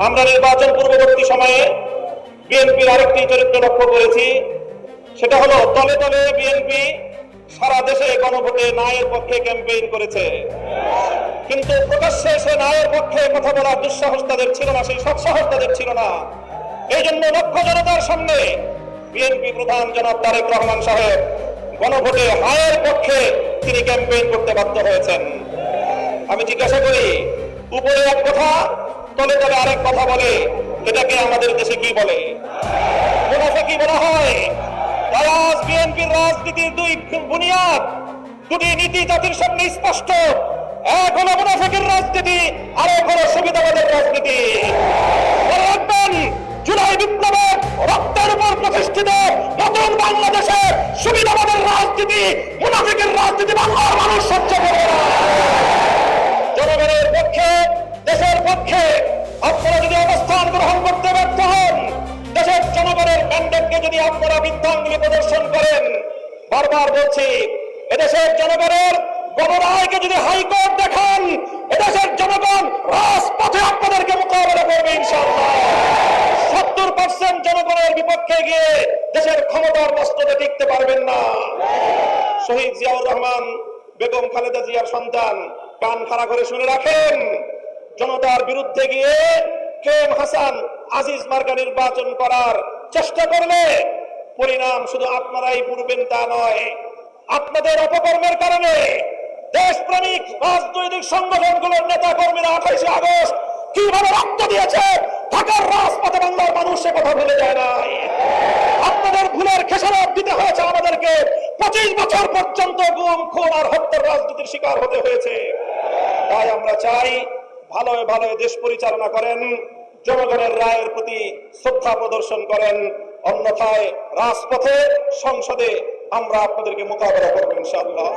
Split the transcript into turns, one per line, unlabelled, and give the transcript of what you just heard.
আমরা নির্বাচন পূর্ববর্তী সময়ে বিএনপির আরেকটি চরিত্র লক্ষ্য করেছি, সেটা হলো দলে দলে বিএনপি সারা দেশে গণভোটে ন্যায়ের পক্ষে ক্যাম্পেইন করেছে, কিন্তু প্রকাশ্যে সে ন্যায়ের পক্ষে কথা বলার দুঃসাহস তাদের ছিল না, সেই সৎসাহস তাদের ছিল না। এই জন্য লক্ষ জনতার সামনে বিএনপি প্রধান জনাব তারেক রহমান সাহেব গণভোটে হায়ের পক্ষে তিনি ক্যাম্পেইন করতে বাধ্য হয়েছেন। আমি জিজ্ঞাসা করি, উপরে এক কথা তলে তলে আরেক কথা বলে, এটাকে আমাদের দেশে কি বলে? মুনাফিকি বলা হয়। আজ বিএনপির রাজনীতির দুই বুনিয়াদ, দুটি নীতি জাতির সামনে স্পষ্ট। এক হলো মুনাফিকের রাজনীতি, আর এক হলো সুবিধাবাদের রাজনীতি। রাখবেন, জুলাই বিপ্লবে রক্তের উপর প্রতিষ্ঠিত নতুন বাংলাদেশে সুবিধাবাদের রাজনীতি, মুনাফিকের রাজনীতি বাংলার মানুষ সহ্য করবে না। জনগণের পক্ষে, দেশের পক্ষে আপনারা যদি অবস্থান গ্রহণ করতে ব্যর্থ হন, দেশের জনগণের ম্যান্ডেটকে যদি আপনারা বৃদ্ধাঙ্গুলি প্রদর্শন করেন, বারবার বলছি, এদেশের জনগণের গণরায়কে যদি হাইকোর্ট দেখান, এদেশের জনগণ রাজপথে আপনাদেরকে মোকাবেলা করবে ইনশাআল্লাহ। 70% জনগণের বিপক্ষে গিয়ে দেশের ক্ষমতার মস্তকে টিকতে পারবেন না। শহীদ জিয়াউর রহমান, বেগম খালেদা জিয়ার সন্তান, কান খাড়া করে শুনে রাখেন, জনতার বিরুদ্ধে গিয়ে কেএম হাসান আজিজ মার্কা নির্বাচন করার চেষ্টা করলে পরিণাম শুধু আপনারাই ভুগবেন তা নয়, আপনাদের অপকর্মের কারণে দেশপ্রেমিক রাজনৈতিক সংগঠনগুলোর নেতা কর্মীরা 28 আগস্ট কিভাবে রক্ত দিয়েছে ঢাকার রাজপথে বাংলার মানুষ সে কথা ভুলে যায় নাই। আপনাদের ভুলের খেসারত দিতে হয়েছে আমাদেরকে। 25 বছর পর্যন্ত গুম, খুন আর হত্যার রাজনীতির শিকার হতে হয়েছে। তাই আমরা চাই ভালোয় ভালোয় দেশ পরিচালনা করেন, জনগণের রায়ের প্রতি শ্রদ্ধা প্রদর্শন করেন, অন্যথায় রাজপথে, সংসদে আমরা আপনাদেরকে মোকাবেলা করবো ইনশাআল্লাহ।